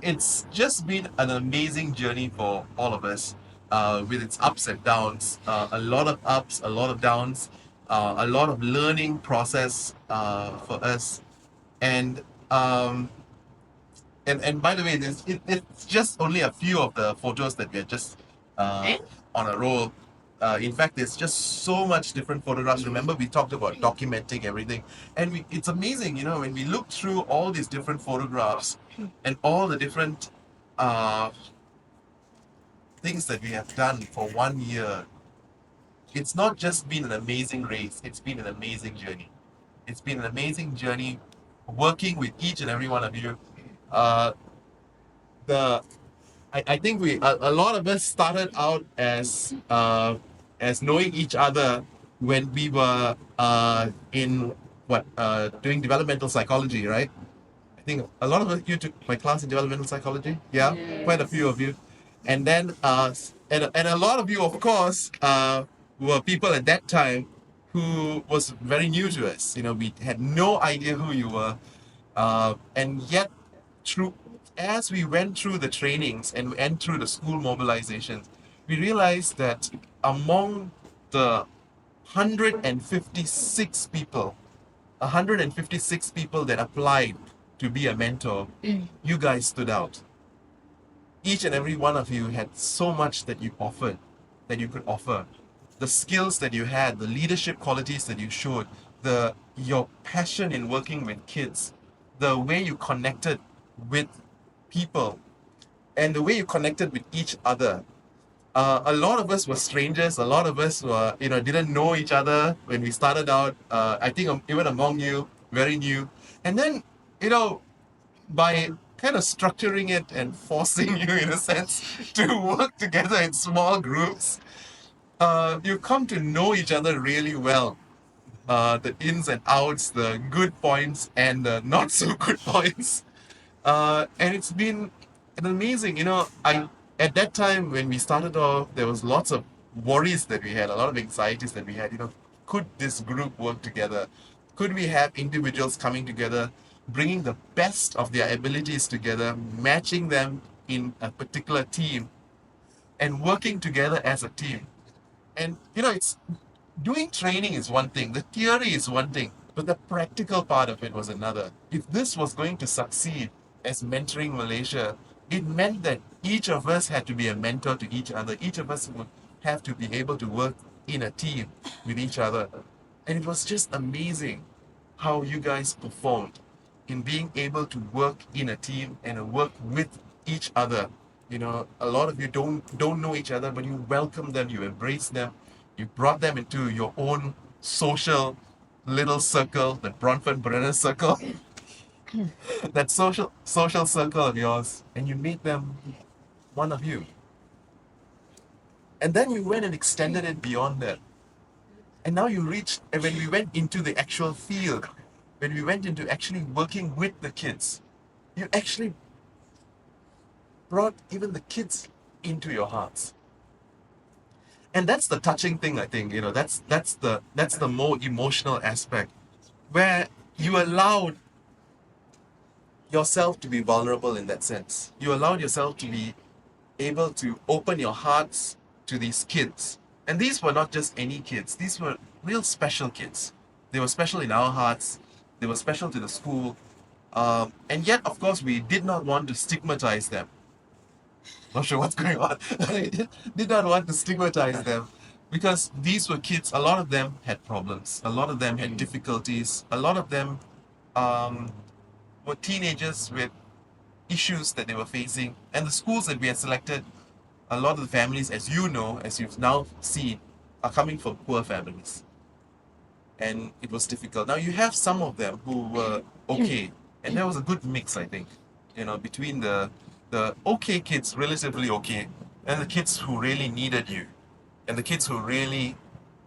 it's just been an amazing journey for all of us, with its ups and downs. A lot of ups, a lot of downs, a lot of learning process for us. And um, and by the way, it's just only a few of the photos that we're just on a roll. In fact, there's just so much different photographs. Remember, we talked about documenting everything, and it's amazing, when we look through all these different photographs and all the different uh, things that we have done for 1 year. It's not just been an amazing race; it's been an amazing journey. It's been an amazing journey working with each and every one of you. Uh, the I think a lot of us started out as knowing each other when we were in doing developmental psychology, right? I think a lot of us, you took my class in developmental psychology, yeah, quite a few of you, and then and a lot of you, of course, were people at that time who was very new to us. We had no idea who you were, and yet through as we went through the trainings and went through the school mobilizations, we realized that among the 156 people, 156 people that applied to be a mentor, you guys stood out. Each and every one of you had so much that you offered, that you could offer. The skills that you had, the leadership qualities that you showed, your passion in working with kids, the way you connected with people, and the way you connected with each other. A lot of us were strangers. A lot of us were, didn't know each other when we started out. I think even among you, very new. And then, by kind of structuring it and forcing you, in a sense, to work together in small groups, you come to know each other really well. The ins and outs, the good points and the not so good points. And it's been an amazing, I at that time when we started off, there was lots of worries that we had, a lot of anxieties that we had. Could this group work together? Could we have individuals coming together, bringing the best of their abilities together, matching them in a particular team, and working together as a team? And it's doing training is one thing, the theory is one thing, but the practical part of it was another. If this was going to succeed as mentoring Malaysia, it meant that each of us had to be a mentor to each other. Each of us would have to be able to work in a team with each other. And it was just amazing how you guys performed in being able to work in a team and work with each other. A lot of you don't know each other, but you welcome them, you embrace them, you brought them into your own social little circle, the Bronford Brenner circle, that social circle of yours, and you made them one of you. And then you went and extended it beyond that. And now and when we went into the actual field, when we went into actually working with the kids, you actually brought even the kids into your hearts. And that's the touching thing, I think. That's the more emotional aspect, where you allowed yourself to be vulnerable in that sense. You allowed yourself to be able to open your hearts to these kids. And these were not just any kids, these were real special kids. They were special in our hearts, they were special to the school. And yet, of course, we did not want to stigmatize them. Not sure what's going on. I did not want to stigmatize them because these were kids. A lot of them had problems. A lot of them had difficulties. A lot of them were teenagers with issues that they were facing. And the schools that we had selected, a lot of the families, as you know, as you've now seen, are coming from poor families. And it was difficult. Now you have some of them who were okay. And there was a good mix, I think, between the okay kids, relatively okay, and the kids who really needed you, and the kids who really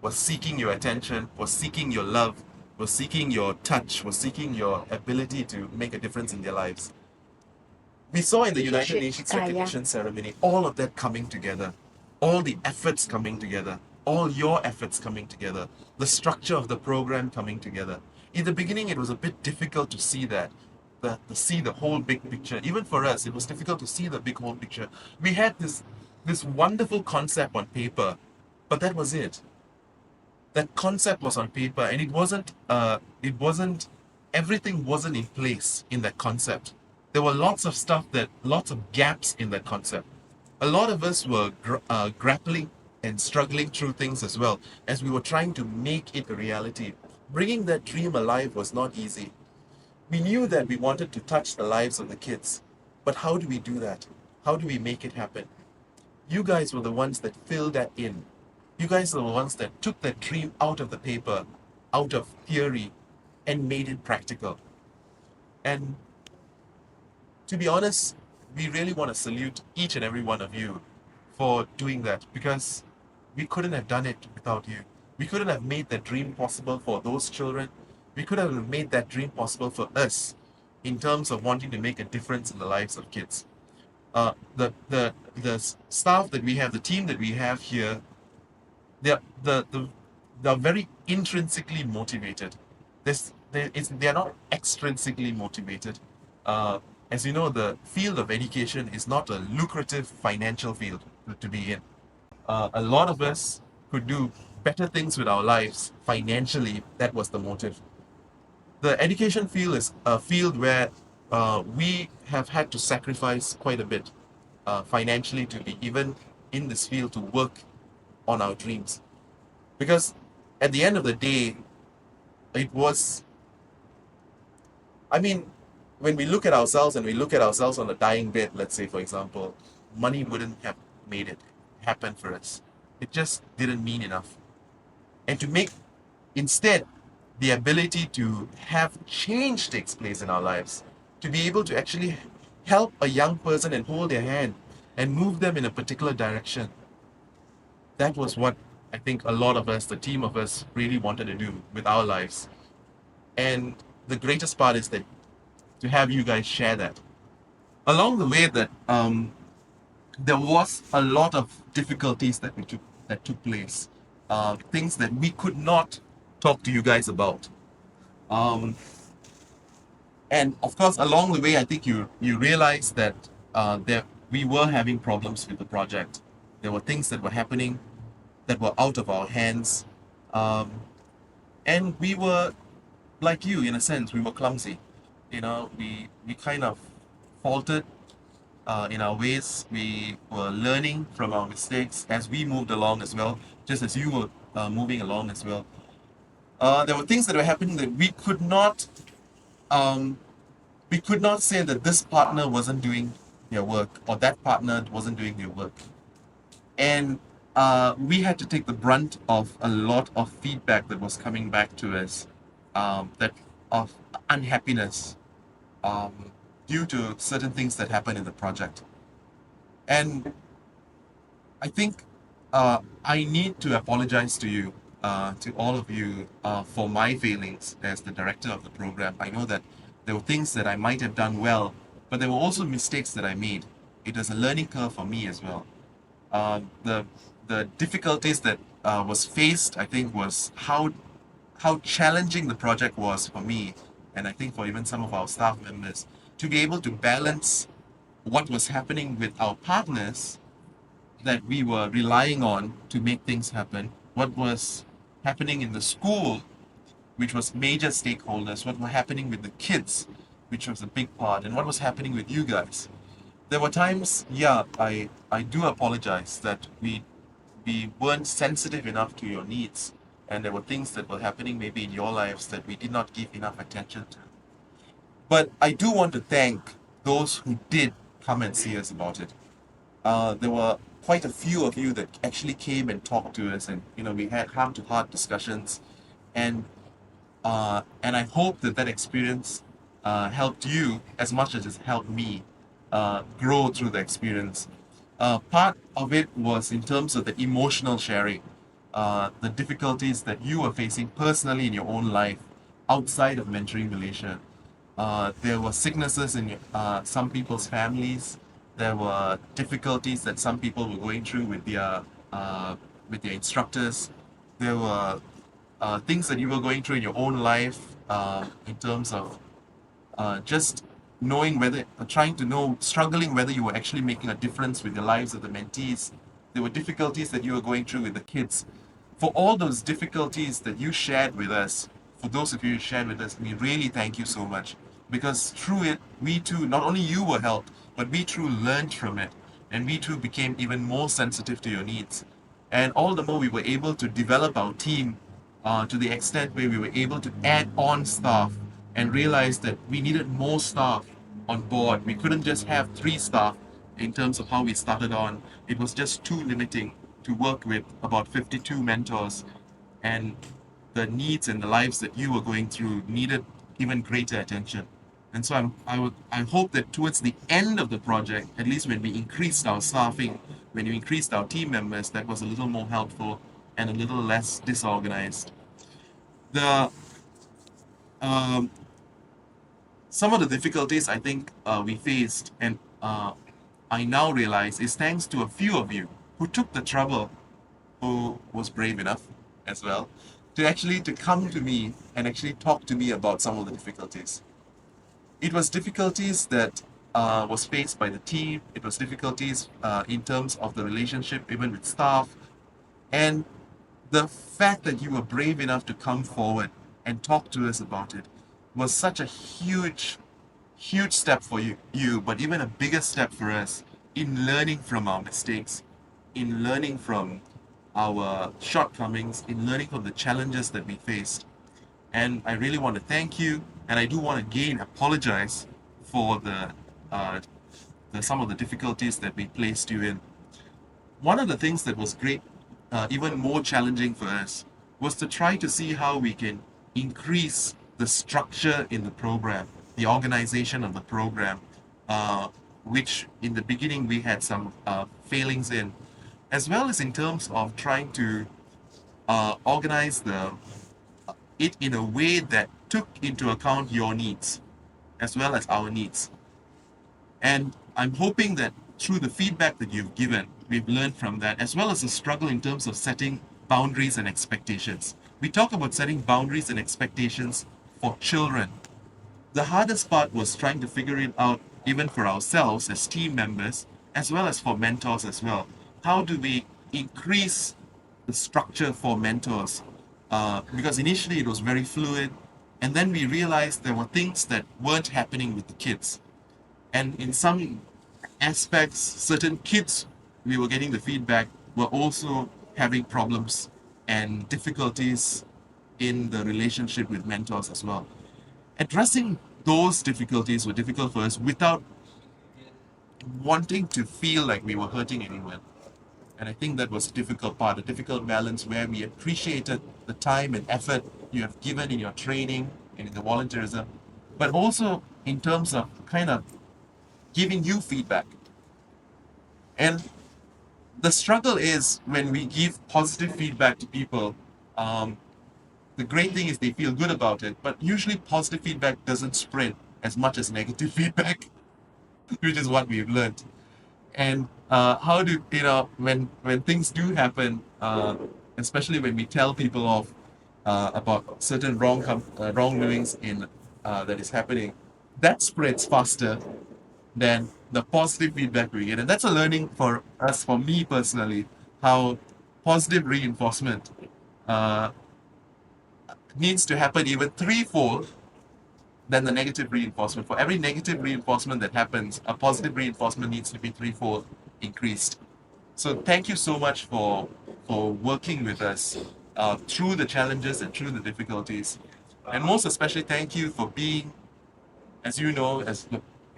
were seeking your attention, were seeking your love, were seeking your touch, were seeking your ability to make a difference in their lives. We saw in the United Nations recognition ceremony all of that coming together, all the efforts coming together, all your efforts coming together, the structure of the program coming together. In the beginning, it was a bit difficult to see that. the see the whole big picture. Even for us, it was difficult to see the big whole picture. We had this wonderful concept on paper, but that was it. That concept was on paper, and it wasn't everything wasn't in place in that concept. There were lots of gaps in that concept. A lot of us were grappling and struggling through things as well as we were trying to make it a reality. Bringing that dream alive was not easy. We knew that we wanted to touch the lives of the kids, but how do we do that? How do we make it happen? You guys were the ones that filled that in. You guys are the ones that took that dream out of the paper, out of theory, and made it practical. And to be honest, we really want to salute each and every one of you for doing that, because we couldn't have done it without you. We couldn't have made that dream possible for those children. We could have made that dream possible for us in terms of wanting to make a difference in the lives of kids. The staff that we have, the team that we have here, they're they're very intrinsically motivated. They're not extrinsically motivated. As you know, the field of education is not a lucrative financial field to be in. A lot of us could do better things with our lives financially. That was the motive. The education field is a field where we have had to sacrifice quite a bit financially to be even in this field to work on our dreams. Because at the end of the day, it was, I mean, when we look at ourselves and we look at ourselves on a dying bed, let's say, for example, money wouldn't have made it happen for us. It just didn't mean enough. And to make, instead, the ability to have change takes place in our lives, to be able to actually help a young person and hold their hand and move them in a particular direction. That was what I think a lot of us, the team of us, really wanted to do with our lives. And the greatest part is that to have you guys share that. Along the way, that there was a lot of difficulties that took place, things that we could not talk to you guys about. Um, and of course, along the way, I think you realize that there we were having problems with the project. There were things that were happening that were out of our hands, um, and we were like you in a sense. We were clumsy. We kind of faltered in our ways. We were learning from our mistakes as we moved along as well, just as you were moving along as well. There were things that were happening that um, we could not say that this partner wasn't doing their work or that partner wasn't doing their work. And we had to take the brunt of a lot of feedback that was coming back to us, that of unhappiness um, due to certain things that happened in the project. And I think I need to apologize to you, to all of you, for my failings as the director of the program. I know that there were things that I might have done well, but there were also mistakes that I made. It was a learning curve for me as well. The difficulties that was faced, I think, was how challenging the project was for me, and I think for even some of our staff members, to be able to balance what was happening with our partners that we were relying on to make things happen, what was happening in the school, which was major stakeholders, what was happening with the kids, which was a big part, and what was happening with you guys. There were times, yeah, I do apologize that we weren't sensitive enough to your needs, and there were things that were happening maybe in your lives that we did not give enough attention to. But I do want to thank those who did come and see us about it. There were quite a few of you that actually came and talked to us, and we had heart-to-heart discussions, and I hope that that experience helped you as much as it's helped me grow through the experience. Part of it was in terms of the emotional sharing, the difficulties that you were facing personally in your own life outside of mentoring Malaysia. There were sicknesses in some people's families. There were difficulties that some people were going through with their instructors. There were things that you were going through in your own life in terms of just knowing whether, trying to know, struggling whether you were actually making a difference with the lives of the mentees. There were difficulties that you were going through with the kids. For all those difficulties that you shared with us, for those of you who shared with us, we really thank you so much. Because through it, we too, not only you were helped, but we too learned from it. And we too became even more sensitive to your needs. And all the more we were able to develop our team to the extent where we were able to add on staff and realize that we needed more staff on board. We couldn't just have 3 staff in terms of how we started on. It was just too limiting to work with about 52 mentors, and the needs and the lives that you were going through needed even greater attention. And so I hope that towards the end of the project, at least when we increased our staffing, when we increased our team members, that was a little more helpful and a little less disorganized. The um, Some of the difficulties I think we faced, and I now realize, is thanks to a few of you who took the trouble, who was brave enough as well, to come to me and actually talk to me about some of the difficulties. It was difficulties that was faced by the team. It was difficulties in terms of the relationship, even with staff, and the fact that you were brave enough to come forward and talk to us about it was such a huge step for you, but even a bigger step for us in learning from our mistakes, in learning from our shortcomings, in learning from the challenges that we faced. And I really want to thank you, and I do want to again apologize for uh, the some of the difficulties that we placed you in. One of the things that was great, even more challenging for us, was to try to see how we can increase the structure in the program, the organization of the program, uh, which in the beginning we had some failings in, as well as in terms of trying to organize it in a way that took into account your needs as well as our needs. And I'm hoping that through the feedback that you've given, we've learned from that, as well as the struggle in terms of setting boundaries and expectations. We talk about setting boundaries and expectations for children. The hardest part was trying to figure it out even for ourselves as team members, as well as for mentors as well. How do we increase the structure for mentors? Because initially it was very fluid, and then we realized there were things that weren't happening with the kids. And in some aspects, certain kids, we were getting the feedback, were also having problems and difficulties in the relationship with mentors as well. Addressing those difficulties were difficult for us without wanting to feel like we were hurting anyone. And I think that was a difficult part, a difficult balance where we appreciated the time and effort you have given in your training and in the volunteerism, but also in terms of kind of giving you feedback. And the struggle is when we give positive feedback to people, um, the great thing is they feel good about it, but usually positive feedback doesn't spread as much as negative feedback, which is what we've learned. And how do when things do happen, especially when we tell people of about certain wrongdoings in that is happening, that spreads faster than the positive feedback we get. And that's a learning for us, for me personally, how positive reinforcement uh, needs to happen even threefold than the negative reinforcement. For every negative reinforcement that happens, a positive reinforcement needs to be threefold increased. So thank you so much for working with us through the challenges and through the difficulties. And most especially, thank you for being, as you know,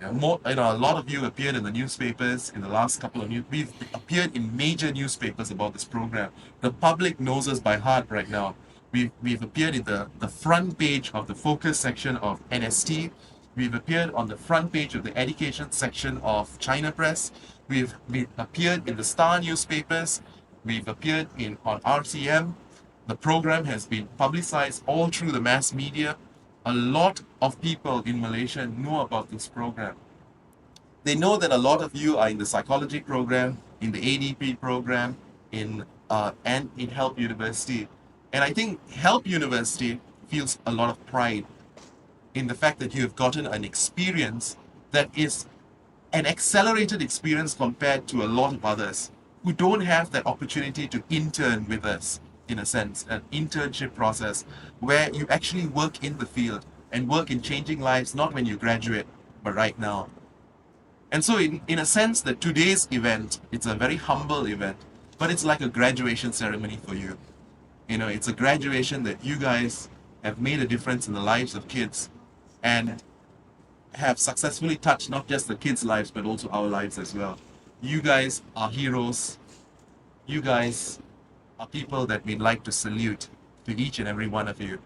a lot of you appeared in the newspapers in the last couple of we've appeared in major newspapers about this program. The public knows us by heart right now. We've appeared in the front page of the focus section of NST. We've appeared on the front page of the education section of China Press. We've appeared in the Star newspapers. We've appeared on RCM. The program has been publicized all through the mass media. A lot of people in Malaysia know about this program. They know that a lot of you are in the psychology program, in the ADP program, and in Help University. And I think Help University feels a lot of pride in the fact that you have gotten an experience that is an accelerated experience compared to a lot of others who don't have that opportunity to intern with us, in a sense, an internship process where you actually work in the field and work in changing lives, not when you graduate, but right now. And so in a sense that today's event, it's a very humble event, but it's like a graduation ceremony for you. You know, it's a graduation that you guys have made a difference in the lives of kids and have successfully touched not just the kids' lives, but also our lives as well. You guys are heroes. You guys are people that we'd like to salute to each and every one of you.